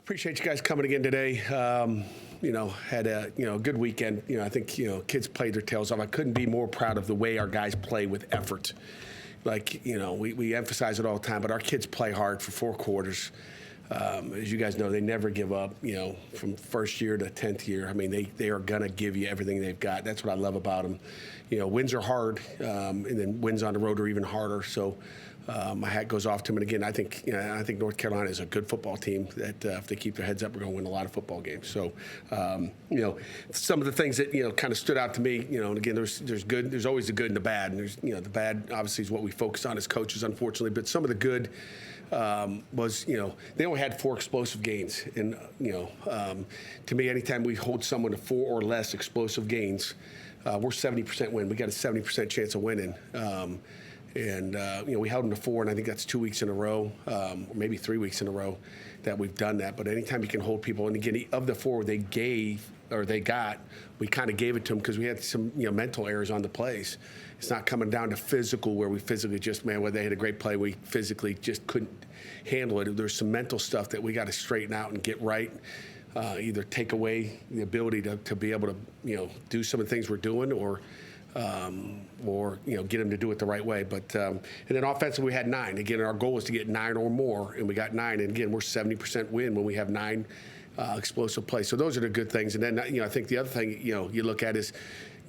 Appreciate you guys coming again today. Had a good weekend. I think kids played their tails off. I couldn't be more proud of the way our guys play with effort. We emphasize it all the time, but our kids play hard for 4 quarters. As you guys know, they never give up. From first year to 10th year. I mean, they are gonna give you everything they've got. That's what I love about them. Wins are hard, and then wins on the road are even harder. So. My hat goes off to them. And again, I think North Carolina is a good football team that if they keep their heads up, we're going to win a lot of football games. So, some of the things that, kind of stood out to me, and again, there's good, there's always the good and the bad. And there's, the bad obviously is what we focus on as coaches, unfortunately. But some of the good was, they only had 4 explosive gains. And, to me, anytime we hold someone to 4 or less explosive gains, we're 70% win. We got a 70% chance of winning. We held them to 4, and I think that's 2 weeks in a row, or maybe 3 weeks in a row that we've done that. But anytime you can hold people, and again, of the 4 they got, we kind of gave it to them because we had some mental errors on the plays. It's not coming down to physical where we physically just, where they had a great play, we physically just couldn't handle it. There's some mental stuff that we got to straighten out and get right. Either take away the ability to be able to do some of the things we're doing, or get them to do it the right way. But and then offensively, we had 9. Again, our goal was to get 9 or more, and we got 9. And again, we're 70% win when we have 9 explosive plays. So those are the good things. And then I think the other thing you look at is,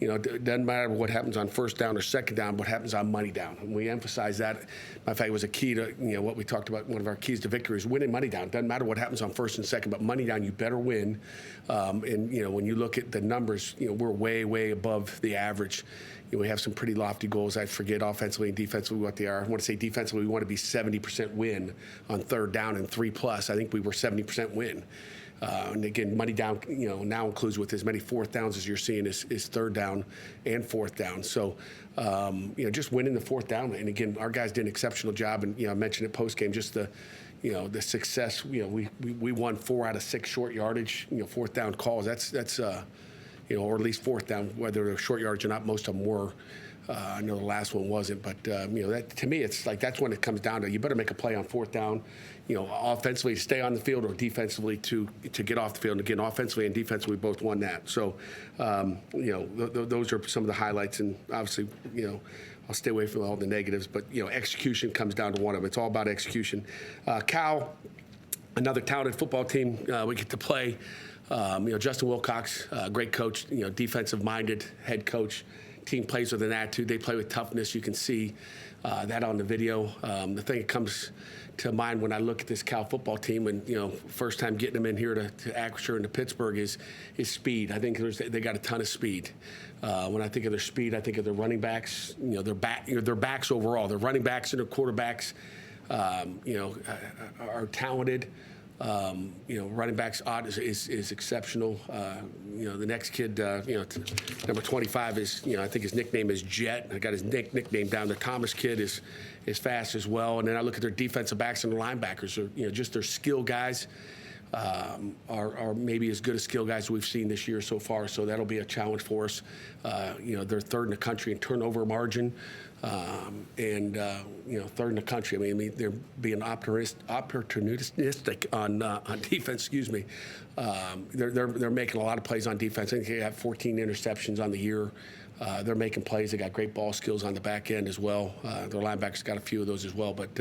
it doesn't matter what happens on first down or second down, what happens on money down. And we emphasize that. Matter of fact, it was a key to what we talked about. One of our keys to victory is winning money down. Doesn't matter what happens on first and second, but money down, you better win. When you look at the numbers, we're way above the average. We have some pretty lofty goals. I forget offensively and defensively what they are. I want to say defensively, we want to be 70% win on third down and 3+. I think we were 70% win. And again, money down, now includes with as many 4th downs as you're seeing is 3rd down and 4th down. So, just winning the 4th down. And again, our guys did an exceptional job. And, I mentioned it post game, just the success. We won 4 out of 6 short yardage, 4th down calls. That's or at least 4th down, whether they're short yards or not. Most of them were. I know the last one wasn't, but that to me, it's like that's when it comes down to you better make a play on 4th down, offensively to stay on the field, or defensively to get off the field. And again, offensively and defensively, we both won that. So, those are some of the highlights. And obviously, I'll stay away from all the negatives, but execution comes down to one of them. It's all about execution. Cal, another talented football team we get to play. Justin Wilcox, great coach, defensive-minded head coach. Team plays with an attitude. They play with toughness. You can see that on the video. The thing that comes to mind when I look at this Cal football team, and first time getting them in here to Acrisure and to Pittsburgh is speed. I think they got a ton of speed. When I think of their speed, I think of their running backs. Their backs overall. Their running backs and their quarterbacks, are talented. Running backs is exceptional. The next kid, number 25 is, I think his nickname is Jet. I got his nickname down. The Thomas kid is fast as well. And then I look at their defensive backs and their linebackers. Or, just their skill guys are maybe as good as skill guys we've seen this year so far. So that'll be a challenge for us. They're 3rd in the country in turnover margin. And 3rd in the country. I mean, they're being opportunistic on defense. Excuse me. They're making a lot of plays on defense. I think they have 14 interceptions on the year. They're making plays. They got great ball skills on the back end as well. Their linebackers got a few of those as well. But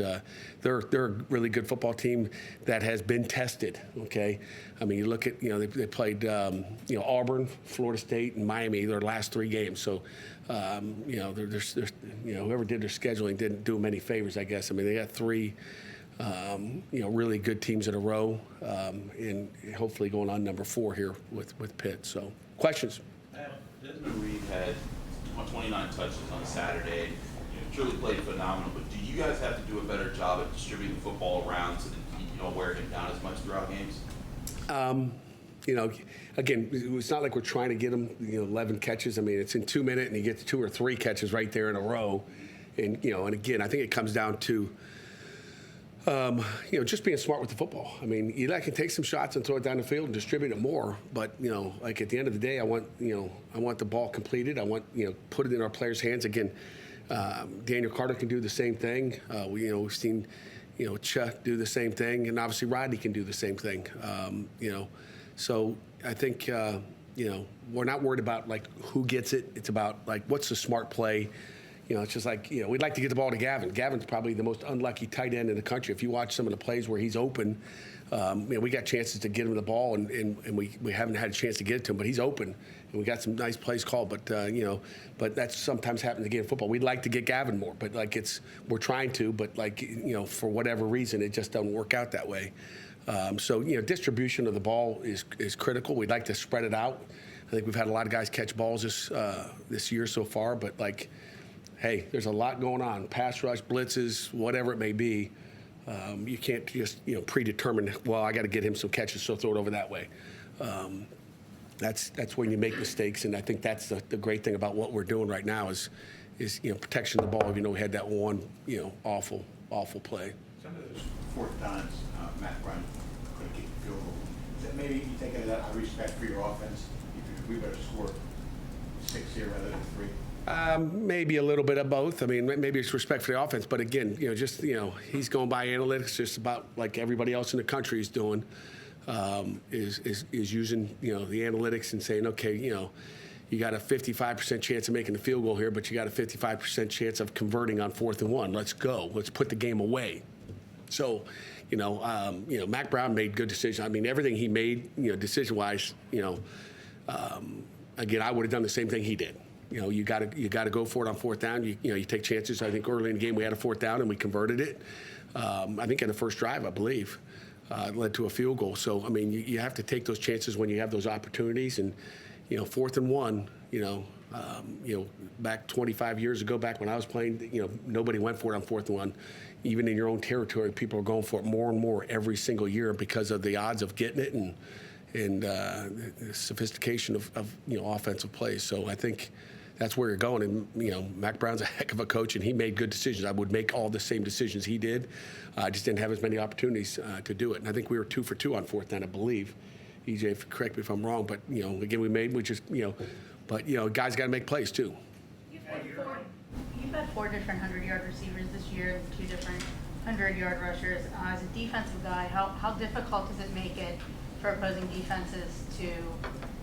they're a really good football team that has been tested. Okay, I mean, you look at they played Auburn, Florida State, and Miami their last 3 games. So there's whoever did their scheduling didn't do them any favors, I guess. I mean, they got 3 really good teams in a row, and hopefully going on number 4 here with Pitt. So questions. Desmond Reed had 29 touches on Saturday. Truly played phenomenal. But do you guys have to do a better job at distributing the football around so that you don't wear him down as much throughout games? Again, it's not like we're trying to get him 11 catches. I mean, it's in 2 minutes, and he gets 2 or 3 catches right there in a row. And and again, I think it comes down to just being smart with the football. I mean, Eli can take some shots and throw it down the field and distribute it more. But, like at the end of the day, I want the ball completed. I want, put it in our players' hands. Again, Daniel Carter can do the same thing. We've seen, do the same thing, and obviously Rodney can do the same thing. So I think we're not worried about like who gets it. It's about like what's the smart play. It's just like we'd like to get the ball to Gavin. Gavin's probably the most unlucky tight end in the country. If you watch some of the plays where he's open, we got chances to get him the ball, and we haven't had a chance to get it to him, but he's open, and we got some nice plays called. But but that's sometimes happens again in football. We'd like to get Gavin more, but like we're trying to, but like for whatever reason, it just doesn't work out that way. So distribution of the ball is critical. We'd like to spread it out. I think we've had a lot of guys catch balls this year so far, but like, hey, there's a lot going on. Pass rush, blitzes, whatever it may be. You can't just predetermine. Well, I got to get him some catches, so throw it over that way. That's when you make mistakes, and I think that's the great thing about what we're doing right now is protection of the ball. We had that one awful play. Some of those fourth downs, Matt Bryant couldn't kick the field goal. Is that maybe you think of that out of respect for your offense? We better score 6 here rather than 3. Maybe a little bit of both. I mean, maybe it's respect for the offense, but again, he's going by analytics, just about like everybody else in the country is doing, is using the analytics and saying, okay, you got a 55% chance of making the field goal here, but you got a 55% chance of converting on 4th and 1. Let's go. Let's put the game away. So, Mac Brown made good decisions. I mean, everything he made, decision-wise, again, I would have done the same thing he did. You got to go for it on 4th down. You take chances. I think early in the game we had a 4th down and we converted it. I think in the first drive, I believe, led to a field goal. So I mean, you have to take those chances when you have those opportunities. And 4th and 1, back 25 years ago, back when I was playing, nobody went for it on 4th and 1. Even in your own territory, people are going for it more and more every single year because of the odds of getting it and the sophistication of offensive plays. So I think that's where you're going. And Mac Brown's a heck of a coach, and he made good decisions. I would make all the same decisions he did. I just didn't have as many opportunities to do it. And I think we were 2 for 2 on 4th down, I believe. EJ, correct me if I'm wrong, but again, but guys got to make plays too. You've had 4 different 100-yard receivers this year and 2 different 100-yard rushers. As a defensive guy, how difficult does it make it for opposing defenses to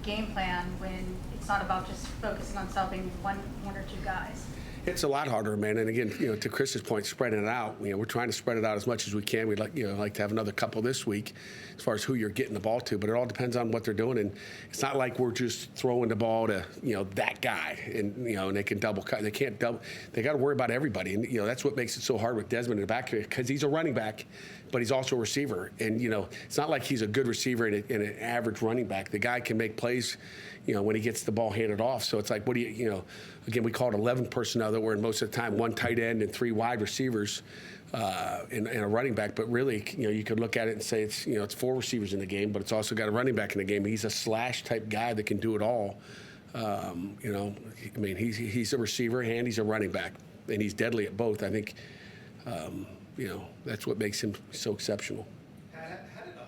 game plan when it's not about just focusing on stopping one or 2 guys? It's a lot harder, man. And again, to Chris's point, spreading it out. We're trying to spread it out as much as we can. We'd like to have another couple this week, as far as who you're getting the ball to. But it all depends on what they're doing. And it's not like we're just throwing the ball to that guy, and and they can double cut. They can't double. They got to worry about everybody. And that's what makes it so hard with Desmond in the back here, because he's a running back, but he's also a receiver. And it's not like he's a good receiver and an average running back. The guy can make plays, when he gets the ball handed off. So it's like, what do you again, we call it 11 personnel that were in most of the time 1 tight end and 3 wide receivers and a running back. But really, you could look at it and say it's 4 receivers in the game, but it's also got a running back in the game. He's a slash type guy that can do it all. I mean, he's a receiver and he's a running back, and he's deadly at both. I think, that's what makes him so exceptional.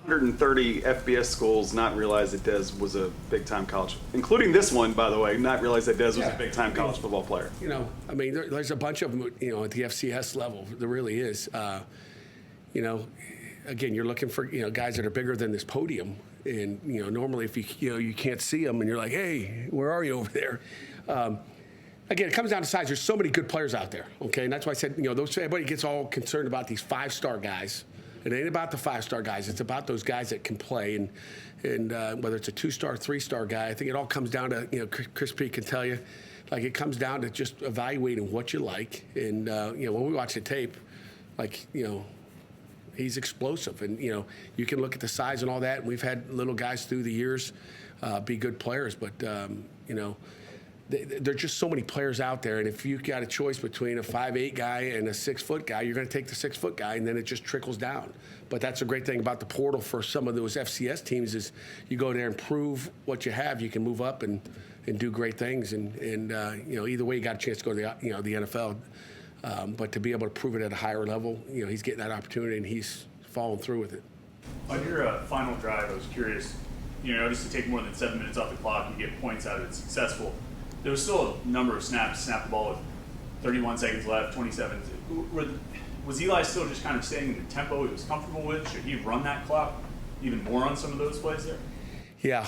130 FBS schools not realize that Dez was a big-time college, including this one, by the way, not realize that Dez was a big-time college football player. I mean, there's a bunch of them, at the FCS level. There really is. Again, you're looking for, guys that are bigger than this podium. And, normally if you can't see them and you're like, hey, where are you over there? Again, it comes down to size. There's so many good players out there, okay? And that's why I said, everybody gets all concerned about these 5-star guys. It ain't about the 5-star guys. It's about those guys that can play. And whether it's a 2-star, 3-star guy, I think it all comes down to, Chris P can tell you, like it comes down to just evaluating what you like. And, when we watch the tape, he's explosive. And, you can look at the size and all that. And we've had little guys through the years be good players. But, there are just so many players out there, and if you got a choice between a 5'8" guy and a 6-foot guy, you're going to take the 6-foot guy, and then it just trickles down. But that's a great thing about the portal for some of those FCS teams is you go there and prove what you have. You can move up and do great things, and either way, you got a chance to go to the NFL. But to be able to prove it at a higher level, he's getting that opportunity, and he's following through with it. On your final drive, I was curious. Notice to take more than 7 minutes off the clock, you get points out of it successful. There was still a number of snaps, snap the ball with 31 seconds left, 27. was Eli still just kind of staying in the tempo he was comfortable with? Should he run that clock even more on some of those plays there? Yeah,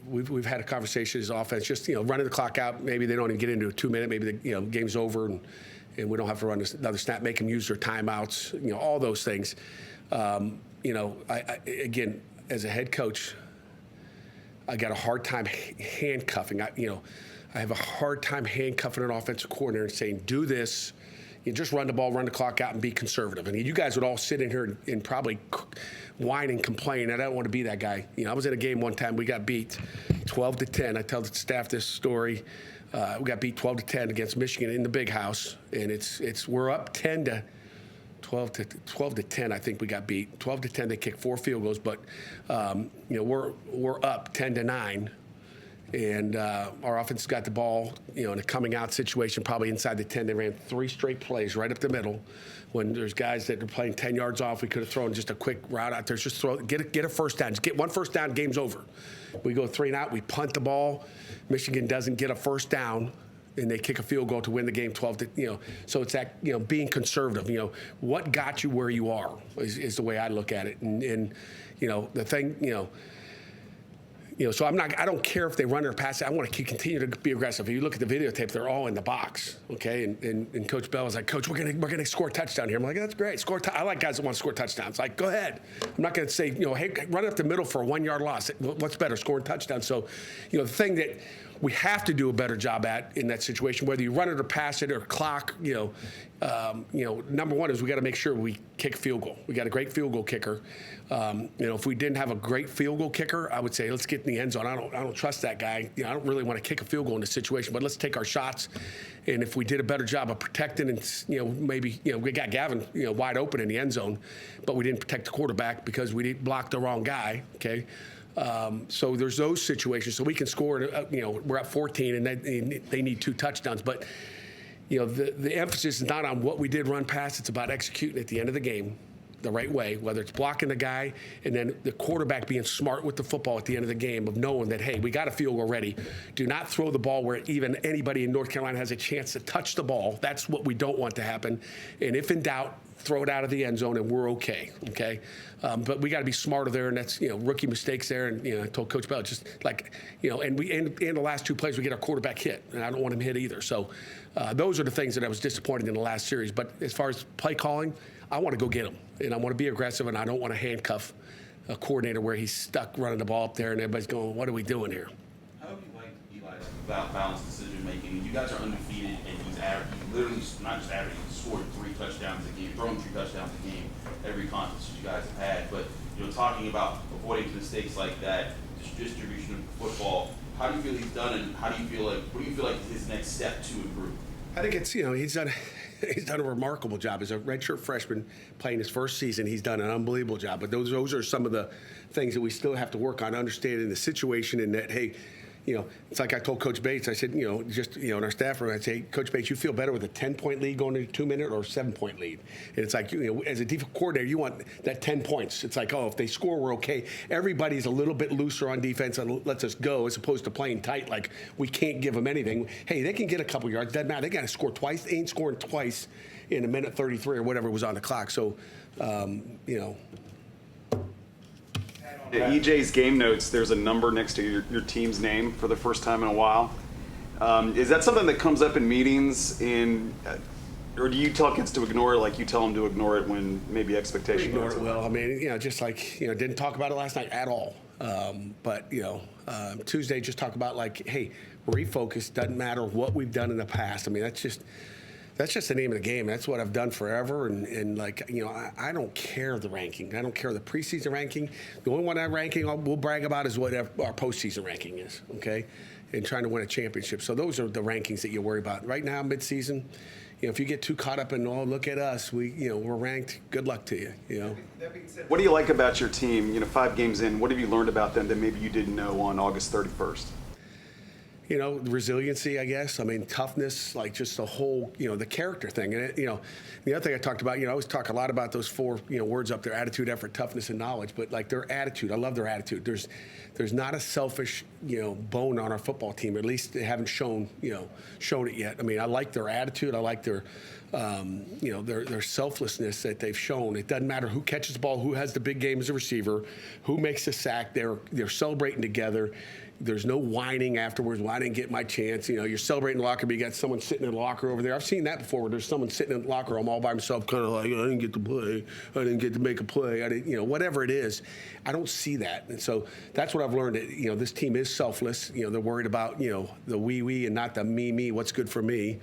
we've had a conversation as offense, just running the clock out. Maybe they don't even get into a 2 minute. Maybe the game's over and we don't have to run another snap. Make them use their timeouts. All those things. Again, as a head coach, I got a hard time handcuffing. I have a hard time handcuffing an offensive coordinator and saying, do this. You just run the ball, run the clock out, and be conservative. I mean, you guys would all sit in here and probably whine and complain. I don't want to be that guy. I was in a game one time. We got beat 12-10. I tell the staff this story. We got beat 12-10 against Michigan in the Big House, and we're up 10-12 to 10. I think we got beat 12-10. They kicked 4 field goals, but we're up 10-9. And our offense got the ball, in a coming out situation, probably inside the 10. They ran 3 straight plays right up the middle. When there's guys that are playing 10 yards off, we could have thrown just a quick route out there. Just get a first down. Just get 1 first down, game's over. We go 3 and out, we punt the ball. Michigan doesn't get a first down, and they kick a field goal to win the game 12 to, So it's that, being conservative. What got you where you are is the way I look at it. And the thing, so I don't care if they run or pass it. I want to continue to be aggressive. If you look at the videotape, they're all in the box, okay? And Coach Bell was like, Coach, we're gonna score a touchdown here. I'm like, that's great. I like guys that want to score touchdowns. Like, go ahead. I'm not going to say, hey, run up the middle for a 1 yard loss. What's better, scoring touchdown? So, the thing that we have to do a better job at in that situation, whether you run it or pass it or clock, number one is we got to make sure we kick a field goal. We got a great field goal kicker. If we didn't have a great field goal kicker, I would say let's get in the end zone. I don't trust that guy. I don't really want to kick a field goal in this situation, but let's take our shots. And if we did a better job of protecting and, maybe, we got Gavin, wide open in the end zone, but we didn't protect the quarterback because we didn't block the wrong guy, okay? So there's those situations. So we can score, we're at 14 and they need 2 touchdowns. But, the emphasis is not on what we did run past. It's about executing at the end of the game the right way, whether it's blocking the guy and then the quarterback being smart with the football at the end of the game of knowing that, hey, we got a field goal ready. Do not throw the ball where even anybody in North Carolina has a chance to touch the ball. That's what we don't want to happen. And if in doubt, throw it out of the end zone, and we're okay. But we got to be smarter there, and that's rookie mistakes there. And I told Coach Bell just like and the last 2 plays we get our quarterback hit, and I don't want him hit either. So those are the things that I was disappointed in the last series. But as far as play calling, I want to go get him, and I want to be aggressive, and I don't want to handcuff a coordinator where he's stuck running the ball up there, and everybody's going, "What are we doing here?" How have you liked Eli's balanced decision making? You guys are undefeated, and he's literally not just averaging, he's scored 3 touchdowns a game, thrown 3 touchdowns a game every contest you guys have had. But talking about avoiding mistakes like that, distribution of the football, how do you feel he's done, and what do you feel like is his next step to improve? I think it's he's done a remarkable job as a redshirt freshman playing his first season. He's done an unbelievable job. But those are some of the things that we still have to work on, understanding the situation, and that, hey, it's like I told Coach Bates. I said, in our staff room, I'd say, Coach Bates, you feel better with a 10-point lead going to a 2-minute or a 7-point lead? And it's like, as a defensive coordinator, you want that 10 points. It's like, oh, if they score, we're okay. Everybody's a little bit looser on defense and lets us go, as opposed to playing tight. Like, we can't give them anything. Hey, they can get a couple yards. Doesn't matter. They got to score twice. They ain't scoring twice in a minute 33 or whatever was on the clock. So, EJ's game notes, there's a number next to your team's name for the first time in a while. Is that something that comes up in meetings, or do you tell kids to ignore it like you tell them to ignore it when maybe expectations ignore are it well. I mean, just like, didn't talk about it last night at all. But Tuesday, just talk about like, hey, refocus. Doesn't matter what we've done in the past. I mean, that's just the name of the game. That's what I've done forever. And like, I don't care the ranking. I don't care the preseason ranking. The only one I'm ranking we'll brag about is what our postseason ranking is, okay? And trying to win a championship. So those are the rankings that you worry about. Right now, midseason, if you get too caught up in, oh, look at us, we're ranked, good luck to you, That being said, what do you like about your team? 5 games in, what have you learned about them that maybe you didn't know on August 31st? Resiliency, I guess. I mean, toughness, like just the whole, the character thing. And, the other thing I talked about, I always talk a lot about those 4, words up there: attitude, effort, toughness, and knowledge. But like their attitude, I love their attitude. There's not a selfish, bone on our football team. At least they haven't shown it yet. I mean, I like their attitude. I like their their selflessness that they've shown. It doesn't matter who catches the ball, who has the big game as a receiver, who makes the sack. They're celebrating together. There's no whining afterwards. Well, I didn't get my chance. You're celebrating in the locker room. You got someone sitting in the locker over there. I've seen that before, where there's someone sitting in the locker room all by himself, kind of like, I didn't get to play. I didn't get to make a play. I didn't, whatever it is. I don't see that. And so that's what I've learned. That, this team is selfless. They're worried about, the we and not the me, what's good for me,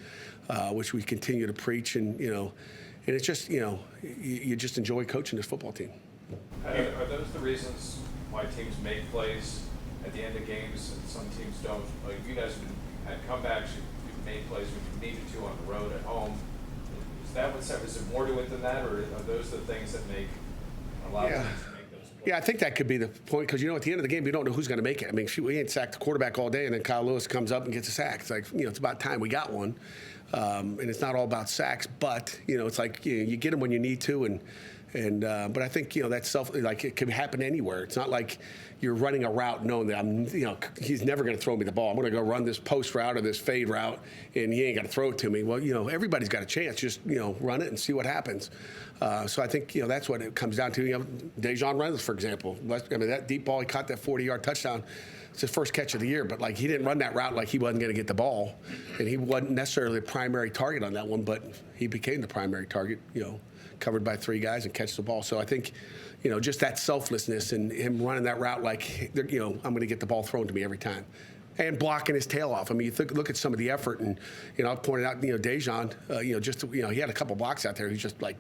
which we continue to preach. And it's just, you just enjoy coaching this football team. Are those the reasons why teams make plays at the end of games and some teams don't? Like, you guys have had comebacks, you've made plays when you needed to on the road, at home. Is that what's up? Is there more to it than that, or are those the things that allow teams to make those plays? Yeah, I think that could be the point, because at the end of the game, we don't know who's going to make it. I mean, we ain't sacked the quarterback all day, and then Kyle Lewis comes up and gets a sack. It's like, it's about time we got one. And it's not all about sacks, but it's like you get them when you need to, but I think that's it can happen anywhere. It's not like you're running a route knowing that he's never going to throw me the ball. I'm going to go run this post route or this fade route, and he ain't going to throw it to me. Well, everybody's got a chance. Just run it and see what happens. So I think that's what it comes down to. Dejon Reynolds, for example. I mean, that deep ball, he caught that 40-yard touchdown. It's his first catch of the year, but he didn't run that route like he wasn't going to get the ball, and he wasn't necessarily the primary target on that one, but he became the primary target. Covered by 3 guys and catch the ball. So I think, just that selflessness and him running that route like, I'm going to get the ball thrown to me every time. And blocking his tail off. I mean, look at some of the effort, and I pointed out, Dejon, he had a couple blocks out there. He's just like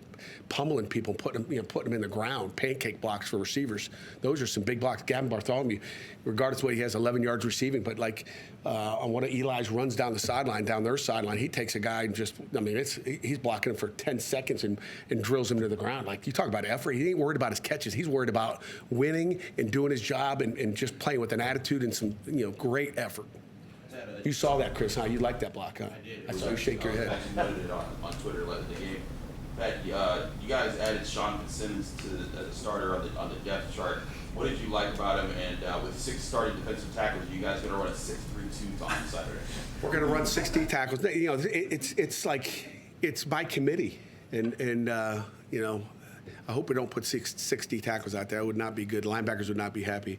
pummeling people, putting them in the ground, pancake blocks for receivers. Those are some big blocks. Gavin Bartholomew, regardless of what he has, 11 yards receiving, but on one of Eli's runs down their sideline, he takes a guy and he's blocking him for 10 seconds and drills him to the ground. Like, you talk about effort. He ain't worried about his catches. He's worried about winning and doing his job and just playing with an attitude and some great effort. You saw that, Chris, huh? You liked that block, huh? I did. I saw you shake your head. I noted it on Twitter late in the game. Pat, you guys added Sean Fitzsimmons to the starter on the depth chart. What did you like about him? And with 6 starting defensive tackles, you guys going to run a 6-3-2 on Saturday? We're going to run 60 tackles. It's like it's by committee, and I hope we don't put 60 tackles out there. It would not be good. Linebackers would not be happy.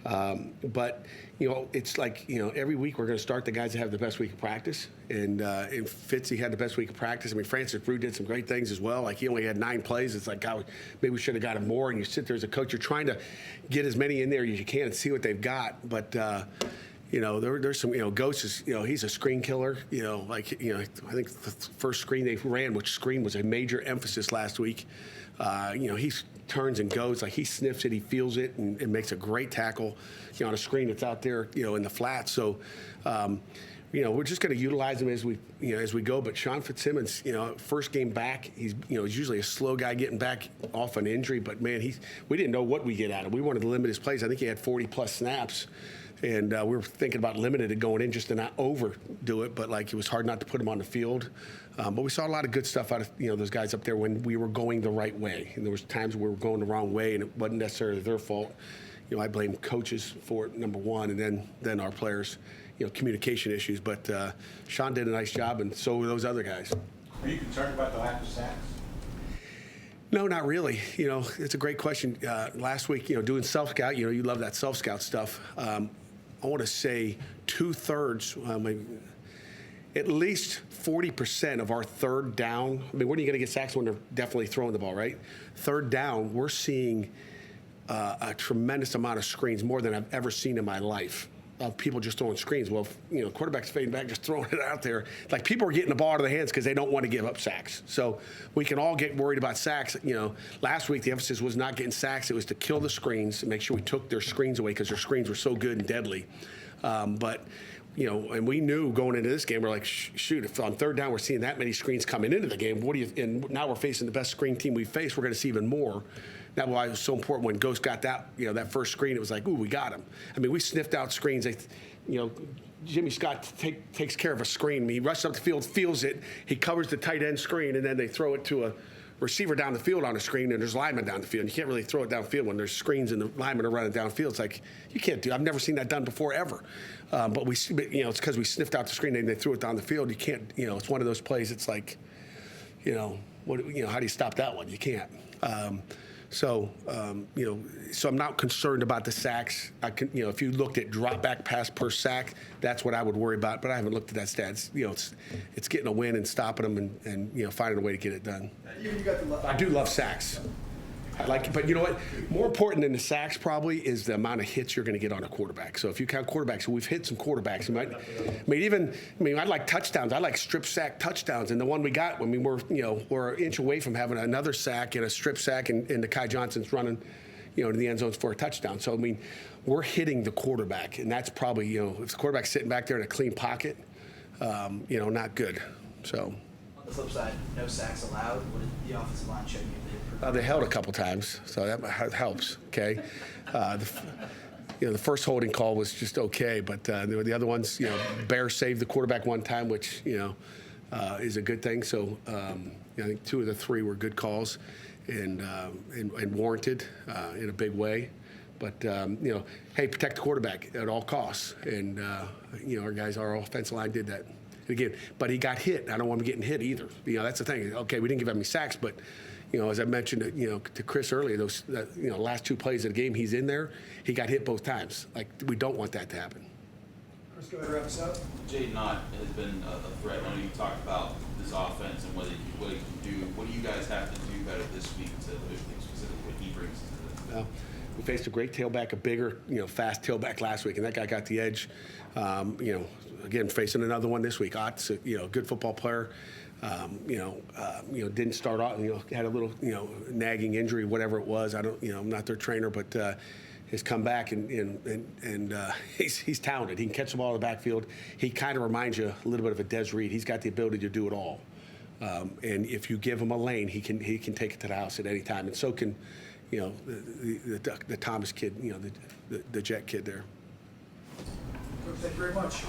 But it's like every week we're going to start the guys that have the best week of practice, and Fitzy had the best week of practice. I mean, Francis Brew did some great things as well. Like, he only had 9 plays. It's like, God, maybe we should have got him more. And you sit there as a coach, you're trying to get as many in there as you can and see what they've got. But there's some Ghost is he's a screen killer. I think the first screen they ran, which screen was a major emphasis last week. He turns and goes, like, he sniffs it, he feels it, and makes a great tackle, on a screen that's out there, in the flat. So, we're just going to utilize him as we go. But Sean Fitzsimmons, first game back, he's usually a slow guy getting back off an injury. But man, we didn't know what we get out of him. We wanted to limit his plays. I think he had 40+ snaps. And we were thinking about limited it going in just to not overdo it, but it was hard not to put him on the field. But we saw a lot of good stuff out of those guys up there when we were going the right way. And there was times where we were going the wrong way, and it wasn't necessarily their fault. I blame coaches for it, number one, and then our players, communication issues. But Sean did a nice job, and so were those other guys. Are you concerned about the lack of sacks? No, not really. It's a great question. Last week, doing self-scout, you love that self-scout stuff. I want to say 2/3, at least 40% of our third down. I mean, when are you going to get sacks? When they're definitely throwing the ball, right? Third down, we're seeing a tremendous amount of screens, more than I've ever seen in my life, of people just throwing screens. Well, quarterbacks fading back, just throwing it out there. Like, people are getting the ball out of their hands because they don't want to give up sacks. So we can all get worried about sacks. Last week the emphasis was not getting sacks. It was to kill the screens and make sure we took their screens away, because their screens were so good and deadly. But and we knew going into this game, we're like, shoot, if on third down we're seeing that many screens coming into the game, and now we're facing the best screen team we've faced, we're going to see even more. That's why it was so important when Ghost got that, that first screen. It was like, ooh, we got him. I mean, we sniffed out screens. Jimmy Scott takes care of a screen. He rushes up the field, feels it. He covers the tight end screen, and then they throw it to a receiver down the field on a screen, and there's linemen down the field. You can't really throw it downfield when there's screens and the linemen are running downfield. It's like, you can't do. I've never seen that done before, ever. But it's because we sniffed out the screen and they threw it down the field. You can't. It's one of those plays. It's like, how do you stop that one? You can't. So I'm not concerned about the sacks. If you looked at drop back pass per sack, that's what I would worry about. But I haven't looked at that stats. It's getting a win and stopping them and finding a way to get it done. I do love sacks. I like it, but you know what? More important than the sacks probably is the amount of hits you're going to get on a quarterback. So if you count quarterbacks, we've hit some quarterbacks. I like touchdowns. I like strip sack touchdowns. And the one we got, we're an inch away from having another sack and a strip sack, and the Kai Johnson's running, to the end zones for a touchdown. So we're hitting the quarterback, and that's probably if the quarterback's sitting back there in a clean pocket, not good. So. On the flip side, no sacks allowed. What did the offensive line show you? They held a couple times, so that helps. Okay, the first holding call was just okay, but the other ones, Bear saved the quarterback one time, which is a good thing. So I think 2 of the 3 were good calls, and warranted in a big way. But hey, protect the quarterback at all costs, and our offensive line did that again. But he got hit. I don't want him getting hit either. That's the thing. Okay, we didn't give him any sacks, but. As I mentioned, to Chris earlier, those last 2 plays of the game, he's in there. He got hit both times. We don't want that to happen. Chris, go ahead and wrap us up. Jaden Ott has been a threat. I know you talked about this offense and what he can do. What do you guys have to do better this week to specifically what he brings to this? Well, we faced a great tailback, a bigger, fast tailback last week, and that guy got the edge. Again, facing another one this week. Ott's a good football player. Didn't start off, had a little, nagging injury, whatever it was. I'm not their trainer, but has come back and he's talented. He can catch the ball in the backfield. He kind of reminds you a little bit of a Dez Reed. He's got the ability to do it all. And if you give him a lane, he can take it to the house at any time. And so can, the Thomas kid, the Jet kid there. Thank you very much.